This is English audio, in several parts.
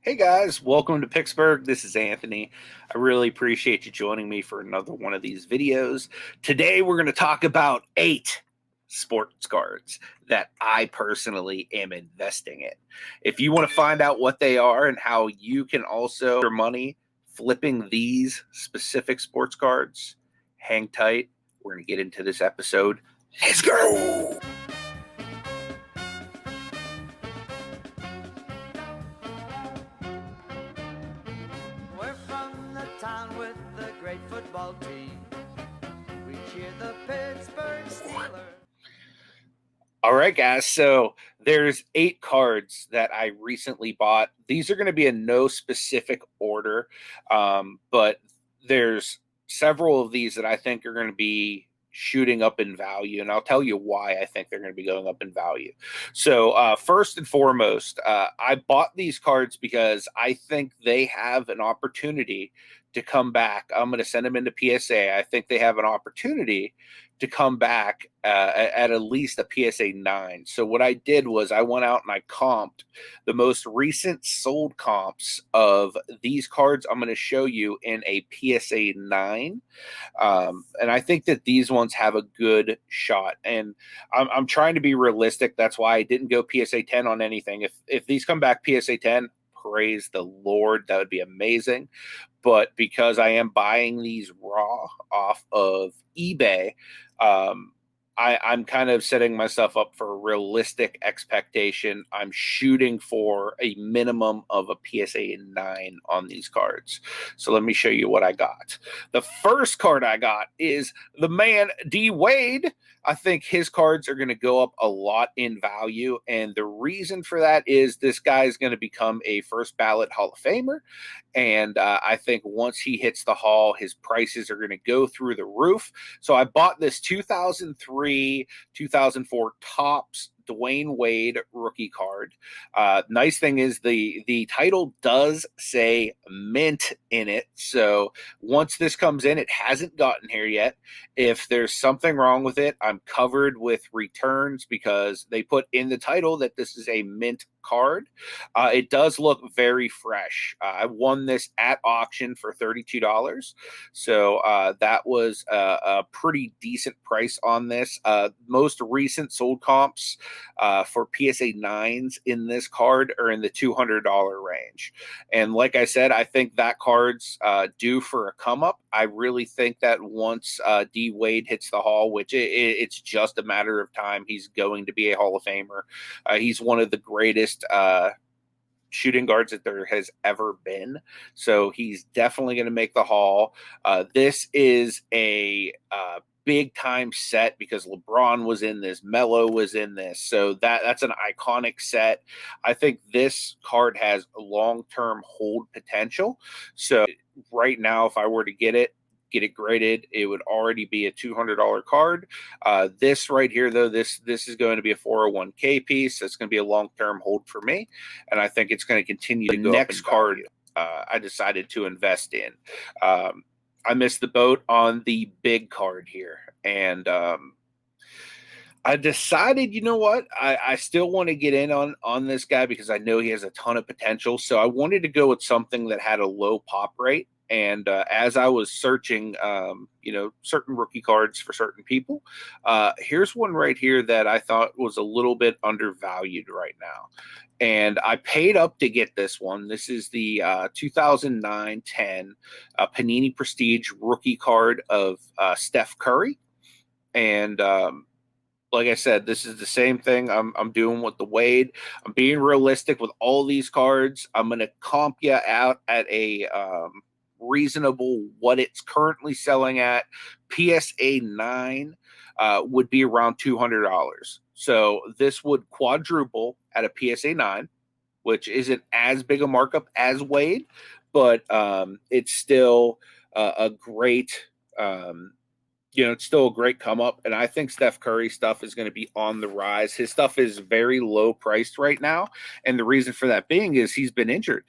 Hey guys, welcome to Picksburgh. This is Anthony. I really appreciate you joining me for another one of these videos. Today we're going to talk about 8 sports cards that I personally am investing in. If you want to find out what they are and how you can also earn money flipping these specific sports cards, hang tight. We're going to get into this episode. Let's go! With the great football team, we cheer the Pittsburgh Steelers. All right, guys. So there's 8 cards that I recently bought. These are going to be in no specific order, but there's several of these that I think are going to be shooting up in value, and I'll tell you why I think they're going to be going up in value. So first and foremost, I bought these cards because I think they have an opportunity to come back. I'm going to send them into PSA. I think they have an opportunity to come back at least a PSA 9. So what I did was I went out and I comped the most recent sold comps of these cards I'm going to show you in a PSA 9. And I think that these ones have a good shot. And I'm trying to be realistic. That's why I didn't go PSA 10 on anything. If these come back PSA 10, praise the Lord, that would be amazing. But because I am buying these raw off of eBay, I'm kind of setting myself up for a realistic expectation. I'm shooting for a minimum of a PSA 9 on these cards. So let me show you what I got. The first card I got is the man Dwyane. I think his cards are going to go up a lot in value. And the reason for that is this guy is going to become a first ballot Hall of Famer. And I think once he hits the Hall, his prices are going to go through the roof. So I bought this 2003, 2004 Topps Dwyane Wade rookie card. Nice thing is the title does say mint in it. So once this comes in, it hasn't gotten here yet. If there's something wrong with it, I'm covered with returns because they put in the title that this is a mint card. It does look very fresh. I won this at auction for $32. So that was a pretty decent price on this. Most recent sold comps for PSA 9s in this card are in the $200 range. And like I said, I think that card's due for a come up. I really think that once D Wade hits the Hall, which it's just a matter of time, he's going to be a Hall of Famer. He's one of the greatest shooting guards that there has ever been. So he's definitely going to make the Hall. This is a big time set because LeBron was in this, Melo was in this. So that's an iconic set. I think this card has long-term hold potential. So right now, if I were to get it graded, it would already be a $200 card. This right here, though, this is going to be a 401k piece. It's going to be a long-term hold for me, and I think it's going to continue to go. Next card I decided to invest in. I missed the boat on the big card here, and I decided, you know what, I still want to get in on this guy because I know he has a ton of potential. So I wanted to go with something that had a low pop rate. And as I was searching, certain rookie cards for certain people, here's one right here that I thought was a little bit undervalued right now. And I paid up to get this one. This is the 2009-10 Panini Prestige rookie card of Steph Curry. And like I said, this is the same thing I'm doing with the Wade. I'm being realistic with all these cards. I'm going to comp you out at a reasonable what it's currently selling at. PSA 9 would be around $200. So this would quadruple at a PSA 9, which isn't as big a markup as Wade, but it's still a great it's still a great come up. And I think Steph Curry stuff is going to be on the rise. His stuff is very low priced right now. And the reason for that being is he's been injured.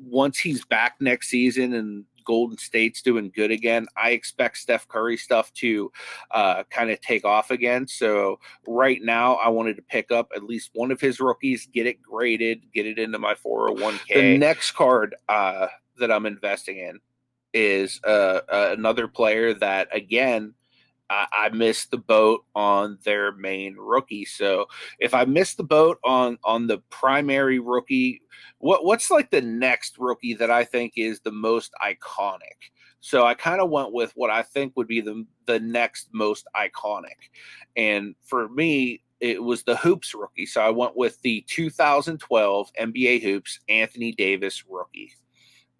Once he's back next season and Golden State's doing good again. I expect Steph Curry stuff to kind of take off again. So right now, I wanted to pick up at least one of his rookies, get it graded, get it into my 401k. The next card that I'm investing in is another player that, again, I missed the boat on their main rookie. So if I missed the boat on the primary rookie, what's like the next rookie that I think is the most iconic? So I kind of went with what I think would be the next most iconic. And for me, it was the Hoops rookie. So I went with the 2012 NBA Hoops Anthony Davis rookie.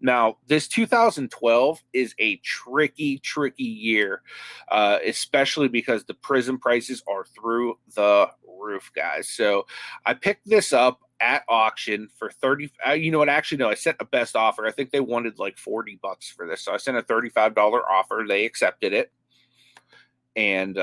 Now, this 2012 is a tricky year, especially because the Prism prices are through the roof, guys. So I picked this up at auction for 30. You know what? Actually, no, I sent a best offer. I think they wanted like $40 for this. So I sent a $35 offer. They accepted it. And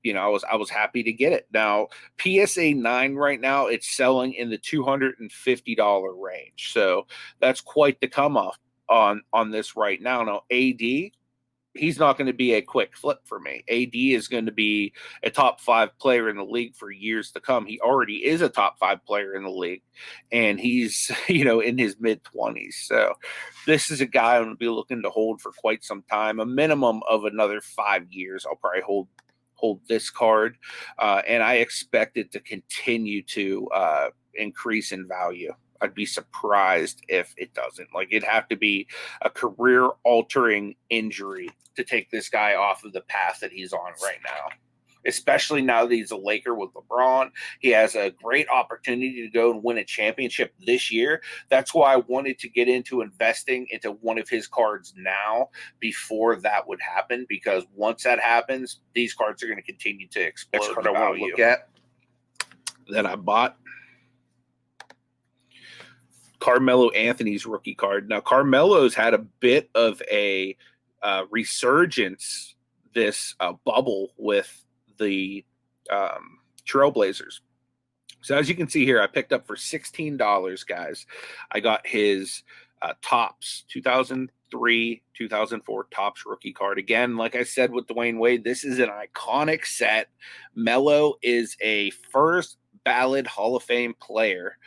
you know, I was happy to get it. Now, PSA 9 right now, it's selling in the $250 range. So that's quite the come off on this right now. Now, AD, he's not going to be a quick flip for me. AD is going to be a top 5 player in the league for years to come. He already is a top 5 player in the league, and he's, you know, in his mid-20s. So this is a guy I'm going to be looking to hold for quite some time, a minimum of another 5 years. I'll probably hold this card, and I expect it to continue to increase in value. I'd be surprised if it doesn't. Like, it'd have to be a career-altering injury to take this guy off of the path that he's on right now, especially now that he's a Laker with LeBron. He has a great opportunity to go and win a championship this year. That's why I wanted to get into investing into one of his cards now before that would happen, because once that happens, these cards are going to continue to explode. Next card I want to look at that I bought, Carmelo Anthony's rookie card. Now, Carmelo's had a bit of a resurgence this bubble with the Trailblazers. So as you can see here, I picked up for $16, guys. I got his Topps 2003, 2004 Topps rookie card. Again, like I said with Dwyane Wade, this is an iconic set. Melo is a first ballot Hall of Fame player.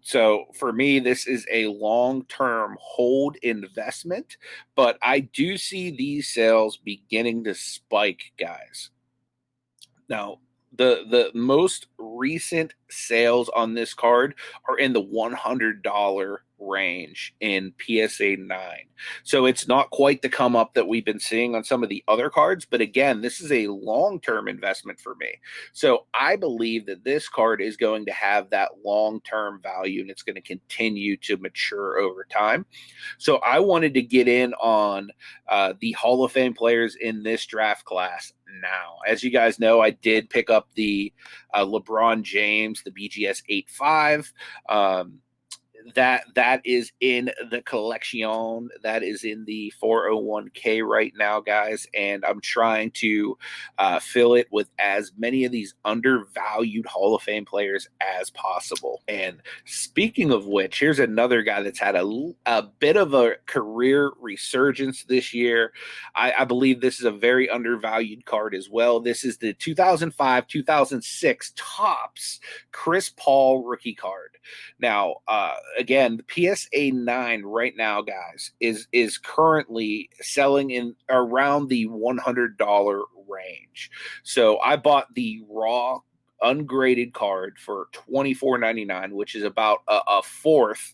So for me, this is a long-term hold investment, but I do see these sales beginning to spike, guys. Now, the most recent sales on this card are in the $100 range in PSA 9. So it's not quite the come up that we've been seeing on some of the other cards, but again, this is a long-term investment for me. So I believe that this card is going to have that long-term value, and it's going to continue to mature over time. So I wanted to get in on the Hall of Fame players in this draft class now. As you guys know, I did pick up the LeBron James, the BGS 8.5. That is in the collection. That is in the 401k right now, guys, and I'm trying to fill it with as many of these undervalued Hall of Fame players as possible. And speaking of which, here's another guy that's had a bit of a career resurgence this year. I believe this is a very undervalued card as well. This is the 2005-2006 Topps Chris Paul rookie card. Now, again, the PSA 9 right now, guys, is currently selling in around the $100 range. So I bought the raw ungraded card for $24.99, which is about a fourth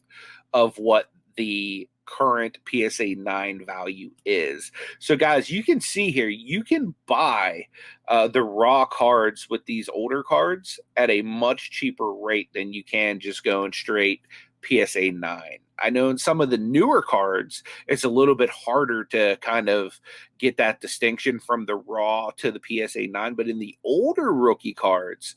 of what the current PSA 9 value is. So guys, you can see here, you can buy the raw cards with these older cards at a much cheaper rate than you can just going straight PSA 9. I know in some of the newer cards, it's a little bit harder to kind of get that distinction from the raw to the PSA 9, but in the older rookie cards,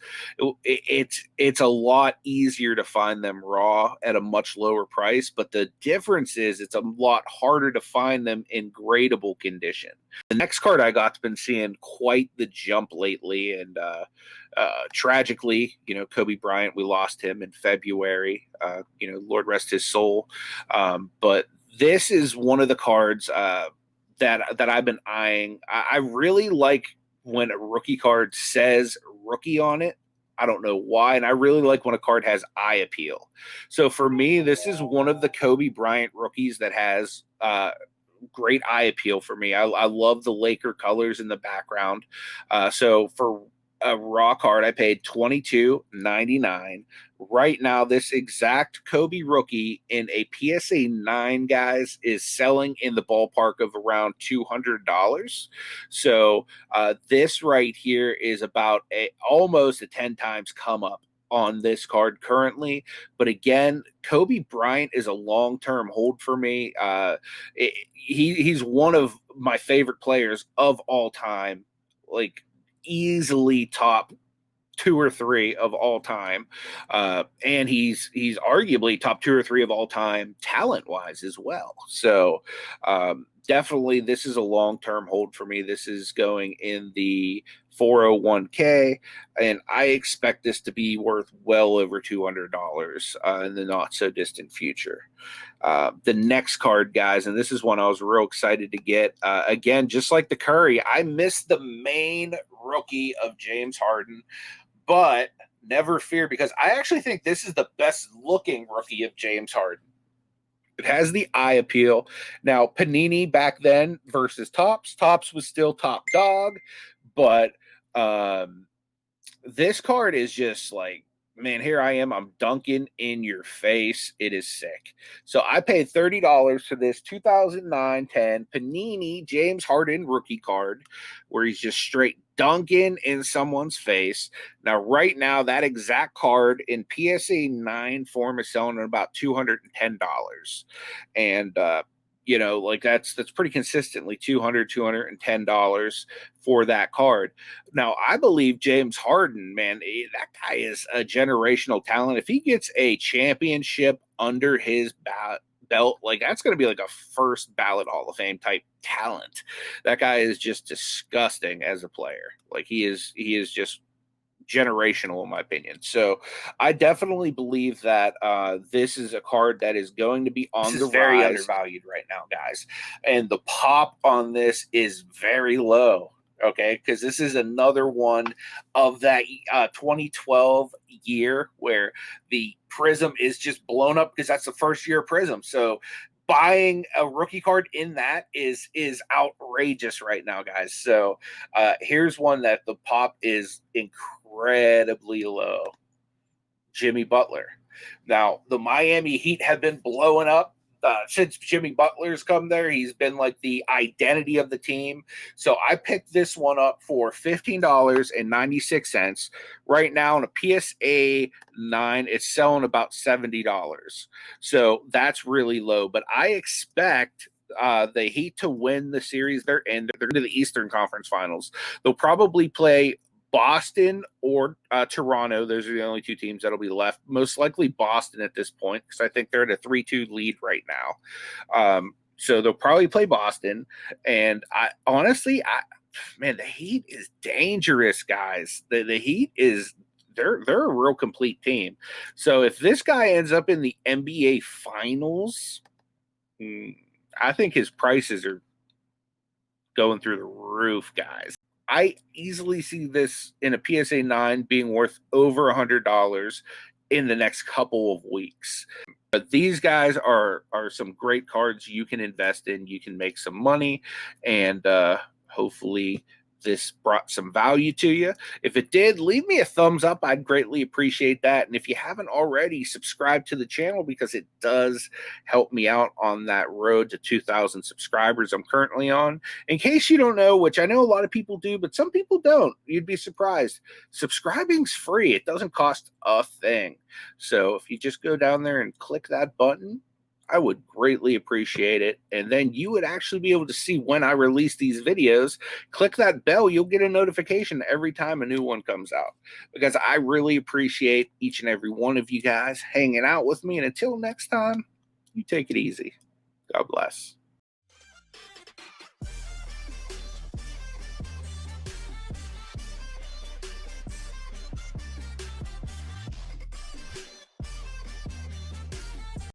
it's a lot easier to find them raw at a much lower price, but the difference is it's a lot harder to find them in gradable condition. The next card I got's been seeing quite the jump lately, and tragically, you know, Kobe Bryant, we lost him in February. You know, Lord rest his soul. But this is one of the cards that I've been eyeing. I really like when a rookie card says rookie on it. I don't know why. And I really like when a card has eye appeal. So for me, this is one of the Kobe Bryant rookies that has great eye appeal for me. I love the Laker colors in the background. So for a raw card, I paid $22.99. Right now, this exact Kobe rookie in a PSA 9, guys, is selling in the ballpark of around $200. So this right here is about almost a 10 times come up on this card currently. But again, Kobe Bryant is a long-term hold for me. He's one of my favorite players of all time, like easily top 2 or 3 of all time, and he's arguably top 2 or 3 of all time talent wise as well. So definitely this is a long-term hold for me. This is going in the 401k, and I expect this to be worth well over $200 in the not so distant future. The next card, guys, and this is one I was real excited to get. Again, just like the Curry, I missed the main rookie of James Harden, but never fear, because I actually think this is the best looking rookie of James Harden. It has the eye appeal. Now, Panini back then versus Topps. Topps was still top dog, but this card is just like, man, here I am. I'm dunking in your face. It is sick. So I paid $30 for this 2009-10 Panini James Harden rookie card, where he's just straight dunking in someone's face. Now, right now, that exact card in PSA 9 form is selling at about $210. And you know, like that's pretty consistently $210 for that card. Now, I believe James Harden, man, that guy is a generational talent. If he gets a championship under his belt, like that's going to be like a first ballot Hall of Fame type talent. That guy is just disgusting as a player. Like he is just generational in my opinion. So I definitely believe that this is a card that is going to be on the very rise. Undervalued right now, guys, and the pop on this is very low. Okay, because this is another one of that 2012 year where the Prism is just blown up, because that's the first year of Prism. So buying a rookie card in that is outrageous right now, guys. So here's one that the pop is incredibly low. Jimmy Butler. Now, the Miami Heat have been blowing up since Jimmy Butler's come there. He's been like the identity of the team. So I picked this one up for $15.96. Right now on a PSA 9, it's selling about $70. So that's really low. But I expect the Heat to win the series. They're into the Eastern Conference Finals. They'll probably play Boston or Toronto. Those are the only 2 teams that'll be left. Most likely Boston at this point, because I think they're at a 3-2 lead right now. So they'll probably play Boston. And I honestly, man, the Heat is dangerous, guys. The Heat is they're a real complete team. So if this guy ends up in the NBA Finals, I think his prices are going through the roof, guys. I easily see this in a PSA 9 being worth over $100 in the next couple of weeks. But these guys are some great cards you can invest in. You can make some money, and hopefully this brought some value to you. If it did, leave me a thumbs up. I'd greatly appreciate that. And if you haven't already, subscribe to the channel, because it does help me out on that road to 2,000 subscribers I'm currently on. In case you don't know, which I know a lot of people do, but some people don't, you'd be surprised. Subscribing's free. It doesn't cost a thing. So if you just go down there and click that button, I would greatly appreciate it. And then you would actually be able to see when I release these videos. Click that bell. You'll get a notification every time a new one comes out, because I really appreciate each and every one of you guys hanging out with me. And until next time, you take it easy. God bless.